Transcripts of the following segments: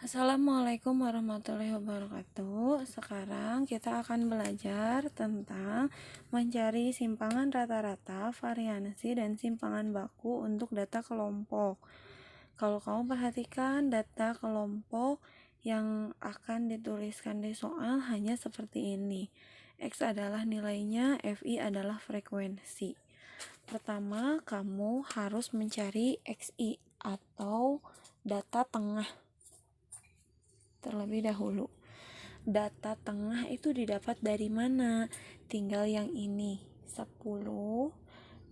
Assalamualaikum warahmatullahi wabarakatuh. Sekarang kita akan belajar tentang mencari simpangan rata-rata, variansi, dan simpangan baku untuk data kelompok. Kalau kamu perhatikan, data kelompok yang akan dituliskan di soal hanya seperti ini. X adalah nilainya, FI adalah frekuensi. Pertama, kamu harus mencari XI atau data tengah terlebih dahulu. Data tengah itu didapat dari mana? Tinggal yang ini, 10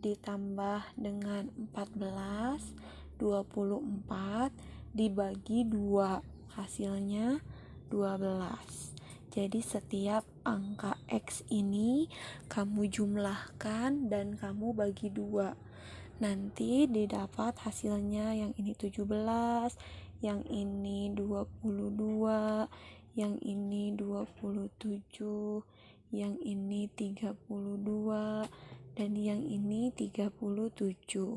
ditambah dengan 14, 24 dibagi 2, hasilnya 12. Jadi setiap angka X ini kamu jumlahkan dan kamu bagi 2. Nanti didapat hasilnya yang ini 17, yang ini 22, yang ini 27, yang ini 32, dan yang ini 37.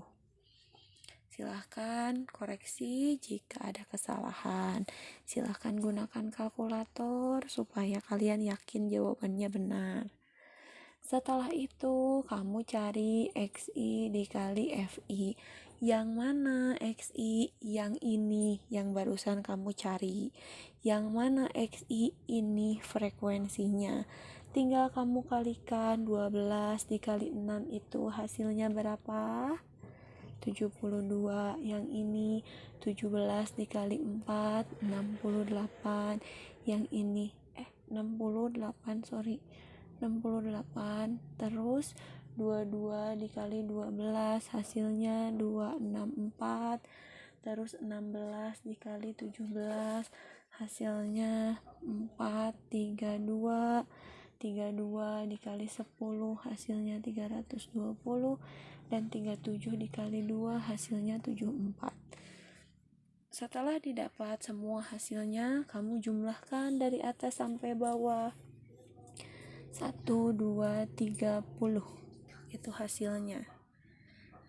Silahkan koreksi jika ada kesalahan. Silahkan gunakan kalkulator supaya kalian yakin jawabannya benar. Setelah itu, kamu cari XI dikali FI. Yang mana XI? Yang ini, yang barusan kamu cari. Yang mana XI? Ini frekuensinya. Tinggal kamu kalikan, 12 dikali 6 itu hasilnya berapa? 72. Yang ini 17 dikali 4, 68. Yang ini 68. Terus 22 dikali 12 hasilnya 264. Terus 16 dikali 17 hasilnya 432. 32 dikali 10 hasilnya 320, dan 37 dikali 2 hasilnya 74. Setelah didapat semua hasilnya, kamu jumlahkan dari atas sampai bawah. 1, 2, 30. Itu hasilnya.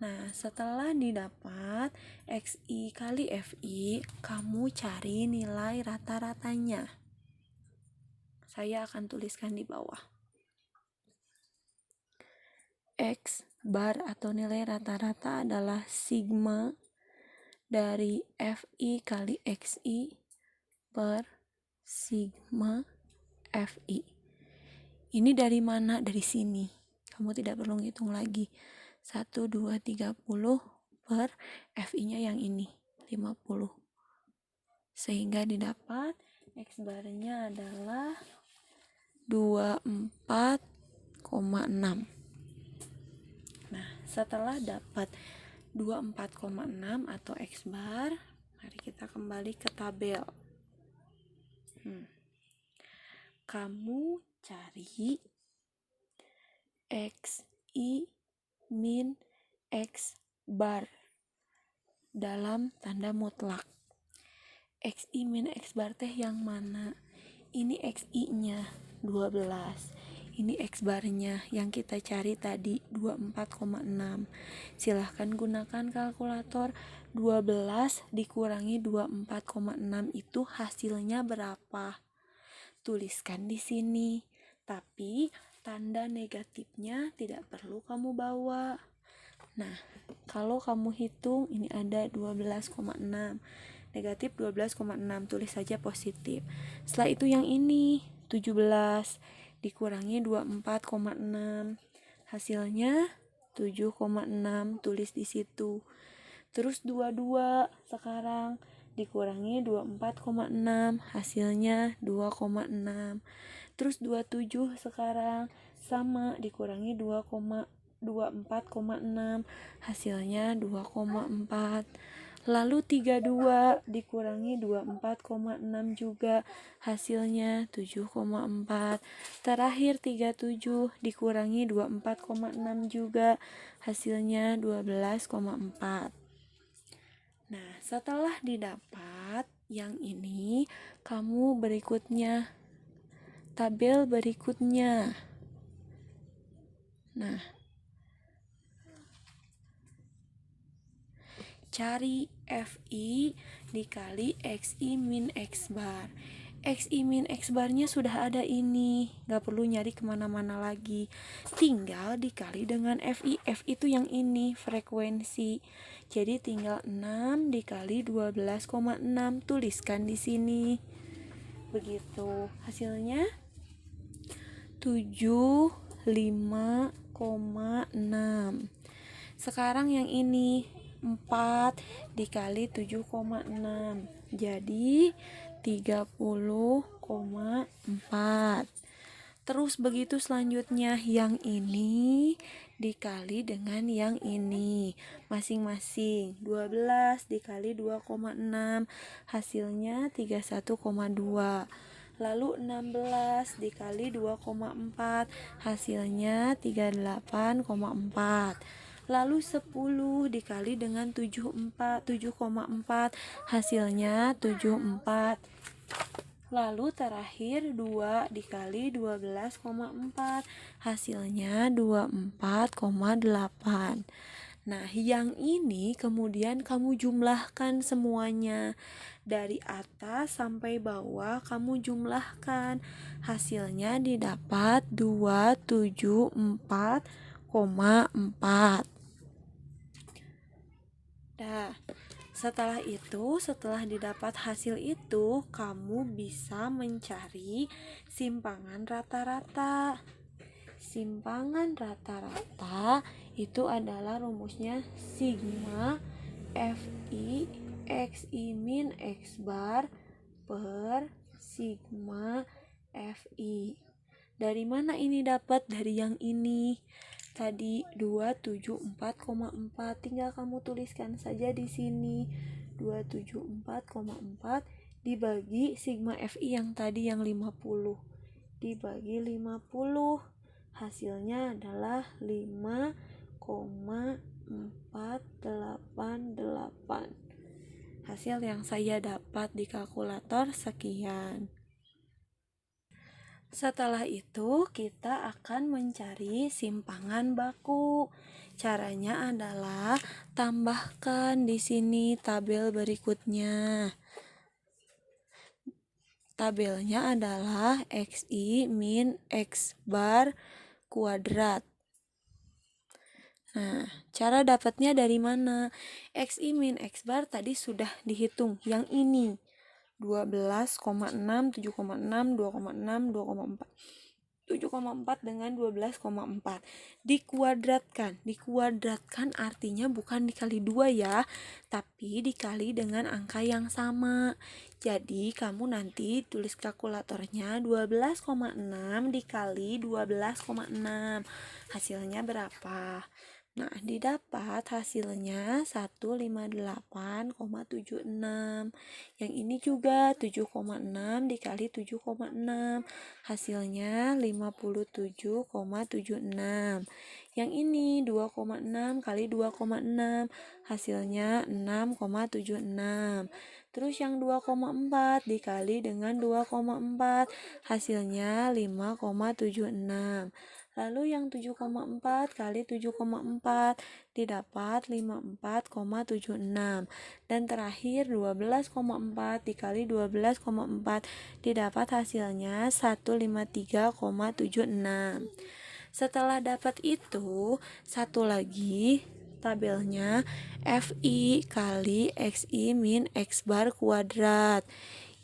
Nah, setelah didapat XI kali FI, kamu cari nilai rata-ratanya. Saya akan tuliskan di bawah. X bar atau nilai rata-rata adalah sigma dari FI kali XI per sigma FI. Ini dari mana? Dari sini. Kamu tidak perlu ngitung lagi. 1, 2, 30 per FI-nya yang ini, 50. Sehingga didapat X barnya adalah 24,6. Nah, setelah dapat 24,6 atau X bar, mari kita kembali ke tabel. Kamu cari XI min X bar dalam tanda mutlak. XI min X bar teh yang mana? Ini XI-nya 12. Ini X barnya yang kita cari tadi 24,6. Silahkan gunakan kalkulator. 12 dikurangi 24,6 itu hasilnya berapa? Tuliskan di sini. Tapi tanda negatifnya tidak perlu kamu bawa. Nah, kalau kamu hitung ini ada 12,6. Negatif 12,6, tulis saja positif. Setelah itu yang ini 17 dikurangi 24,6. Hasilnya 7,6, tulis di situ. Terus 22 sekarang dikurangi 24,6, hasilnya 2,6. Terus 27 sekarang sama, dikurangi 24,6, hasilnya 2,4. Lalu 32 dikurangi 24,6 juga, hasilnya 7,4. Terakhir 37 dikurangi 24,6 juga, hasilnya 12,4. Nah, setelah didapat yang ini, kamu berikutnya tabel berikutnya. Nah, cari FI dikali XI min X bar. XI min X barnya sudah ada ini, gak perlu nyari kemana-mana lagi, tinggal dikali dengan FI. FI itu yang ini, frekuensi. Jadi tinggal 6 dikali 12,6, tuliskan di sini. Begitu hasilnya 75,6. Sekarang yang ini 4 dikali 7,6, jadi 30,4. Terus begitu selanjutnya, yang ini dikali dengan yang ini masing-masing. 12 dikali 2,6, hasilnya 31,2. Lalu 16 dikali 2,4, hasilnya 38,4. Lalu 10 dikali dengan 7,4, hasilnya 74. Lalu terakhir 2 dikali 12,4, hasilnya 24,8. Nah, yang ini kemudian kamu jumlahkan semuanya. Dari atas sampai bawah kamu jumlahkan. Hasilnya didapat 274,4. Nah, setelah didapat hasil itu, kamu bisa mencari simpangan rata-rata. Simpangan rata-rata itu adalah rumusnya sigma FI XI min X bar per sigma FI. Dari mana ini dapat? Dari yang ini. Tadi 274,4, tinggal kamu tuliskan saja di sini. 274,4 dibagi sigma FI yang tadi yang 50. Dibagi 50, hasilnya adalah 5,488. Hasil yang saya dapat di kalkulator sekian. Setelah itu kita akan mencari simpangan baku. Caranya adalah tambahkan di sini tabel berikutnya. Tabelnya adalah XI min X bar kuadrat. Nah, cara dapatnya dari mana? XI min X bar tadi sudah dihitung, yang ini 12,6, 7,6, 2,6, 2,4. 7,4 dengan 12,4 dikuadratkan artinya bukan dikali 2 ya, tapi dikali dengan angka yang sama. Jadi kamu nanti tulis kalkulatornya 12,6 dikali 12,6, hasilnya berapa? Nah, didapat hasilnya 158,76. Yang ini juga 7,6 dikali 7,6, hasilnya 57,76. Yang ini 2,6 kali 2,6, hasilnya 6,76. Terus yang 2,4 dikali dengan 2,4, hasilnya 5,76. Lalu yang 7,4 kali 7,4 didapat 54,76. Dan terakhir 12,4 dikali 12,4 didapat hasilnya 153,76. Setelah dapat itu, satu lagi tabelnya FI kali XI min X bar kuadrat.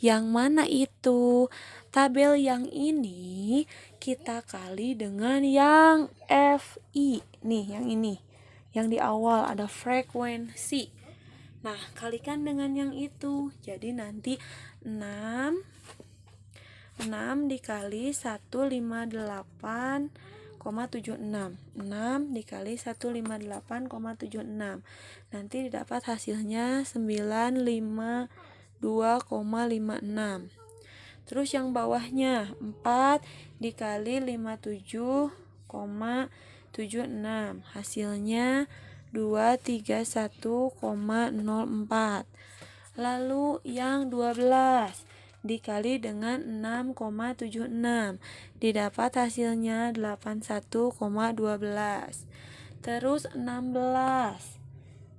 Yang mana itu? Tabel yang ini kita kali dengan yang FI. Nih, yang ini. Yang di awal ada frekuensi. Nah, kalikan dengan yang itu. Jadi nanti 6 dikali 158,76. 6 dikali 158,76. Nanti didapat hasilnya 952,56. Terus yang bawahnya 4 dikali 57,76. Hasilnya 231,04. Lalu yang 12 dikali dengan 6,76. Didapat hasilnya 81,12. Terus 16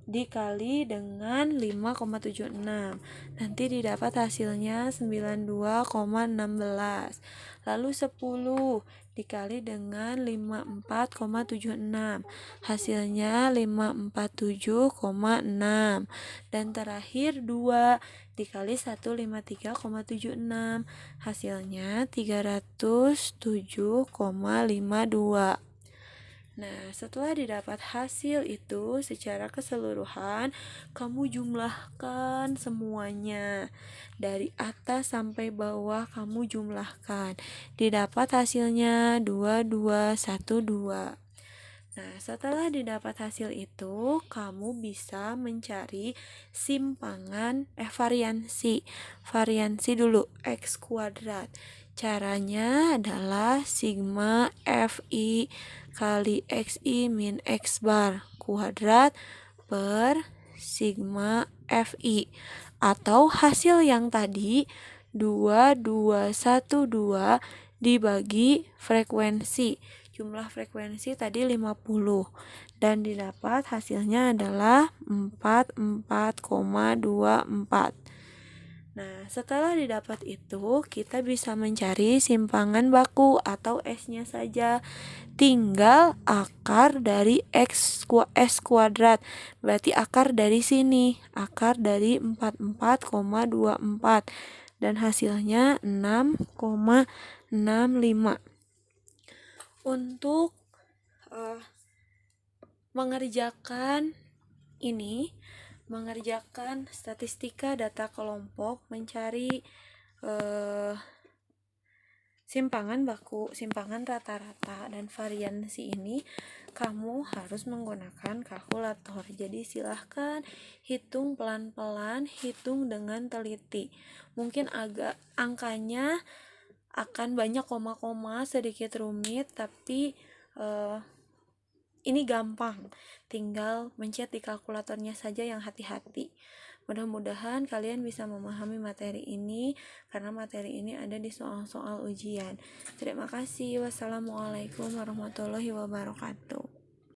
dikali dengan 5,76. Nanti didapat hasilnya 92,16. Lalu 10 dikali dengan 54,76. Hasilnya 547,6. Dan terakhir 2 dikali 153,76. Hasilnya 307,52. Nah, setelah didapat hasil itu secara keseluruhan, kamu jumlahkan semuanya. Dari atas sampai bawah kamu jumlahkan. Didapat hasilnya 2212. Nah, setelah didapat hasil itu, kamu bisa mencari variansi. Variansi dulu, X kuadrat. Caranya adalah sigma Fi kali Xi min X bar kuadrat per sigma Fi. Atau hasil yang tadi 2212 dibagi frekuensi. Jumlah frekuensi tadi 50 dan didapat hasilnya adalah 44,24. Nah, setelah didapat itu, kita bisa mencari simpangan baku atau S-nya saja. Tinggal akar dari S kuadrat. Berarti akar dari sini. Akar dari 44,24. Dan hasilnya 6,65. Untuk mengerjakan statistika data kelompok, mencari simpangan baku, simpangan rata-rata, dan variansi ini, kamu harus menggunakan kalkulator. Jadi silahkan hitung pelan-pelan, hitung dengan teliti. Mungkin agak angkanya akan banyak koma-koma, sedikit rumit, tapi ini gampang, tinggal mencet di kalkulatornya saja yang hati-hati. Mudah-mudahan kalian bisa memahami materi ini, karena materi ini ada di soal-soal ujian. Terima kasih. Wassalamualaikum warahmatullahi wabarakatuh.